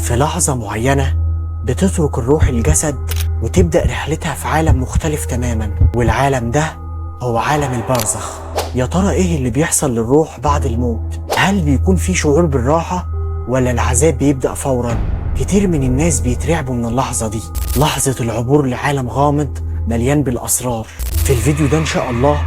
في لحظة معينة بتترك الروح الجسد وتبدأ رحلتها في عالم مختلف تماما، والعالم ده هو عالم البرزخ. يا ترى ايه اللي بيحصل للروح بعد الموت؟ هل بيكون في شعور بالراحة ولا العذاب بيبدأ فورا؟ كتير من الناس بيترعبوا من اللحظة دي، لحظة العبور لعالم غامض مليان بالأسرار. في الفيديو ده إن شاء الله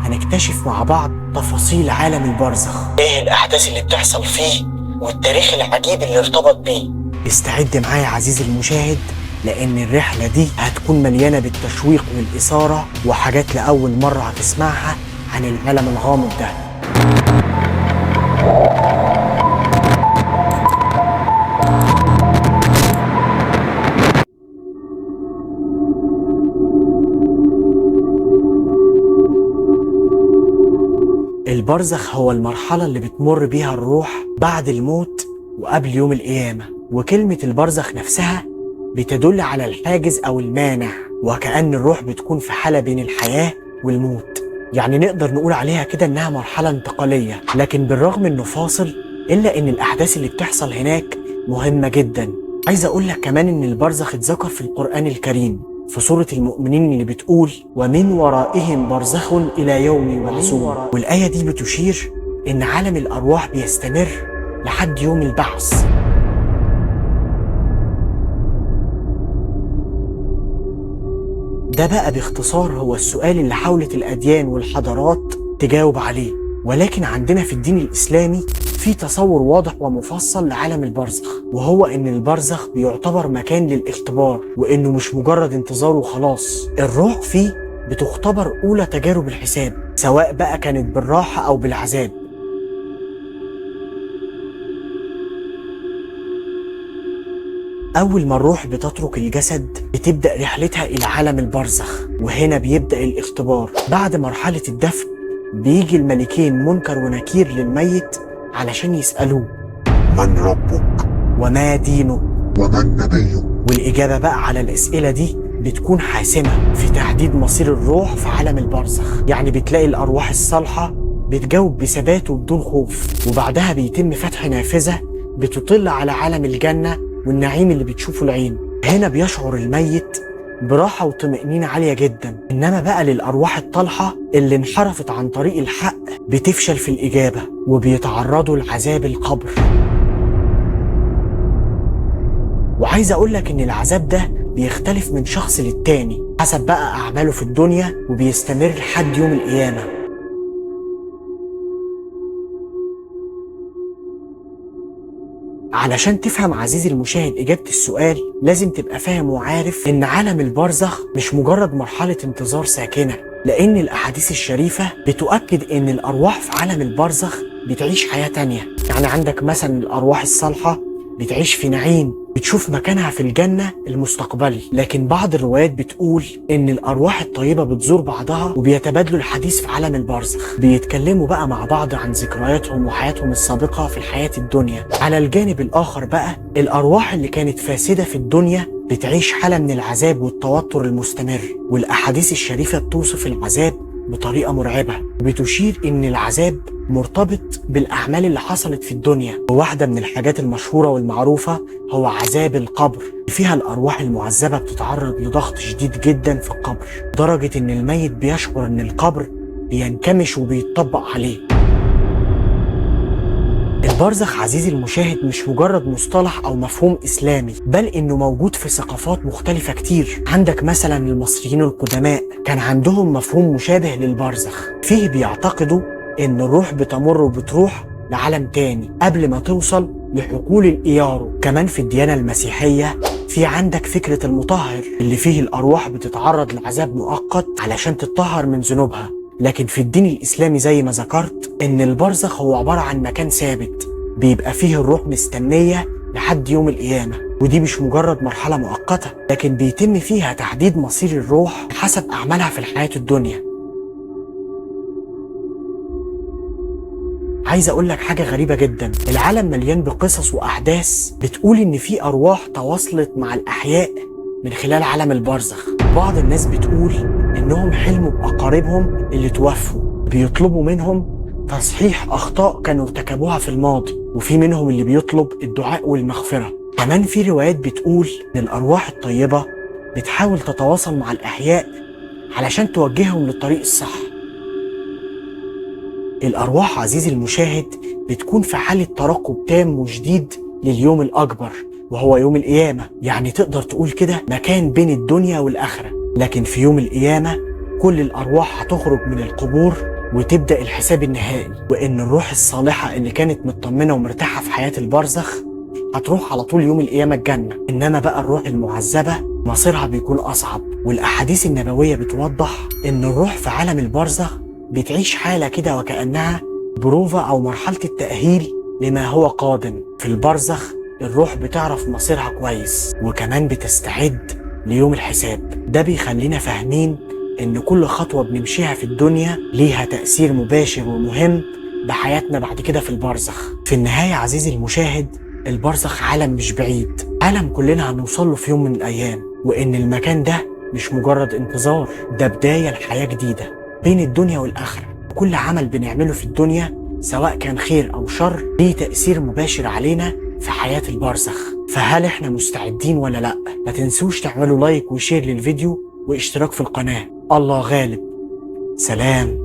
هنكتشف مع بعض تفاصيل عالم البرزخ، ايه الأحداث اللي بتحصل فيه والتاريخ العجيب اللي ارتبط بيه. استعد معايا عزيزي المشاهد، لأن الرحلة دي هتكون مليانة بالتشويق والإثارة وحاجات لأول مرة هتسمعها عن العالم الغامض ده. البرزخ هو المرحلة اللي بتمر بيها الروح بعد الموت وقبل يوم القيامة، وكلمة البرزخ نفسها بتدل على الحاجز أو المانع، وكأن الروح بتكون في حالة بين الحياة والموت. يعني نقدر نقول عليها كده إنها مرحلة انتقالية، لكن بالرغم إنه فاصل إلا إن الأحداث اللي بتحصل هناك مهمة جدا. عايز أقول لك كمان إن البرزخ اتذكر في القرآن الكريم في سورة المؤمنين اللي بتقول ومن ورائهم برزخ إلى يوم يبعثون، والآية دي بتشير إن عالم الأرواح بيستمر لحد يوم البعث. ده بقى باختصار هو السؤال اللي حاولت الأديان والحضارات تجاوب عليه، ولكن عندنا في الدين الإسلامي في تصور واضح ومفصل لعالم البرزخ، وهو إن البرزخ بيعتبر مكان للاختبار، وإنه مش مجرد انتظار وخلاص. الروح فيه بتختبر أولى تجارب الحساب، سواء بقى كانت بالراحة أو بالعذاب. أول ما الروح بتترك الجسد بتبدأ رحلتها إلى عالم البرزخ، وهنا بيبدأ الاختبار. بعد مرحلة الدفن بيجي الملكين منكر ونكير للميت علشان يسألوه من ربك؟ وما دينه؟ ومن نبيه؟ والإجابة بقى على الأسئلة دي بتكون حاسمة في تحديد مصير الروح في عالم البرزخ. يعني بتلاقي الأرواح الصالحة بتجاوب بثبات وبدون خوف، وبعدها بيتم فتح نافذة بتطل على عالم الجنة والنعيم اللي بتشوفه العين. هنا بيشعر الميت براحة وطمأنينة عالية جدا. إنما بقى للأرواح الطالحة اللي انحرفت عن طريق الحق بتفشل في الإجابة وبيتعرضوا لعذاب القبر. وعايز أقولك إن العذاب ده بيختلف من شخص للتاني حسب بقى أعماله في الدنيا، وبيستمر لحد يوم القيامة. علشان تفهم عزيزي المشاهد إجابة السؤال لازم تبقى فاهم وعارف إن عالم البرزخ مش مجرد مرحلة انتظار ساكنة، لأن الأحاديث الشريفة بتؤكد إن الأرواح في عالم البرزخ بتعيش حياة تانية. يعني عندك مثلا الأرواح الصالحة بتعيش في نعيم، بتشوف مكانها في الجنة المستقبلي. لكن بعض الروايات بتقول إن الأرواح الطيبة بتزور بعضها وبيتبادلوا الحديث في عالم البرزخ، بيتكلموا بقى مع بعض عن ذكرياتهم وحياتهم السابقة في الحياة الدنيا. على الجانب الآخر بقى الأرواح اللي كانت فاسدة في الدنيا بتعيش حالة من العذاب والتوتر المستمر، والأحاديث الشريفة بتوصف العذاب بطريقة مرعبة، وبتشير إن العذاب مرتبط بالأعمال اللي حصلت في الدنيا. وواحدة من الحاجات المشهورة والمعروفة هو عذاب القبر، فيها الأرواح المعذبة بتتعرض لضغط شديد جدا في القبر، لدرجة إن الميت بيشعر إن القبر بينكمش وبيتطبق عليه. البرزخ عزيزي المشاهد مش مجرد مصطلح أو مفهوم إسلامي، بل إنه موجود في ثقافات مختلفة كتير. عندك مثلا المصريين القدماء كان عندهم مفهوم مشابه للبرزخ، فيه بيعتقدوا إن الروح بتمر وبتروح لعالم تاني قبل ما توصل لحقول الإيارو. كمان في الديانة المسيحية في عندك فكرة المطهر اللي فيه الأرواح بتتعرض لعذاب مؤقت علشان تتطهر من ذنوبها. لكن في الدين الإسلامي زي ما ذكرت إن البرزخ هو عبارة عن مكان ثابت بيبقى فيه الروح مستنية لحد يوم القيامة، ودي مش مجرد مرحلة مؤقتة، لكن بيتم فيها تحديد مصير الروح حسب أعمالها في الحياة الدنيا. عايز أقول لك حاجة غريبة جدا، العالم مليان بقصص وأحداث بتقول إن في أرواح تواصلت مع الأحياء من خلال عالم البرزخ. بعض الناس بتقول إنهم حلموا بأقاربهم اللي توفوا، بيطلبوا منهم تصحيح أخطاء كانوا ارتكبوها في الماضي، وفي منهم اللي بيطلب الدعاء والمغفرة. كمان في روايات بتقول إن الأرواح الطيبة بتحاول تتواصل مع الأحياء علشان توجههم للطريق الصح. الأرواح عزيزي المشاهد بتكون في حالة ترقب تام وشديد لليوم الأكبر وهو يوم القيامة، يعني تقدر تقول كده مكان بين الدنيا والآخرة. لكن في يوم القيامة كل الأرواح هتخرج من القبور وتبدأ الحساب النهائي، وإن الروح الصالحة اللي كانت مطمنة ومرتاحة في حياة البرزخ هتروح على طول يوم القيامة الجنة. إنما بقى الروح المعذبة مصيرها بيكون أصعب، والأحاديث النبوية بتوضح إن الروح في عالم البرزخ بتعيش حالة كده وكأنها بروفة أو مرحلة التأهيل لما هو قادم. في البرزخ الروح بتعرف مصيرها كويس وكمان بتستعد ليوم الحساب. ده بيخلينا فاهمين إن كل خطوة بنمشيها في الدنيا ليها تأثير مباشر ومهم بحياتنا بعد كده في البرزخ. في النهاية عزيزي المشاهد، البرزخ عالم مش بعيد، عالم كلنا هنوصل له في يوم من الأيام، وإن المكان ده مش مجرد انتظار، ده بداية لحياة جديدة بين الدنيا والآخرة. كل عمل بنعمله في الدنيا سواء كان خير أو شر ليه تأثير مباشر علينا في حياة البرزخ. فهل احنا مستعدين ولا لأ؟ ما تنسوش تعملوا لايك وشير للفيديو واشتراك في القناة. الله غالب. سلام.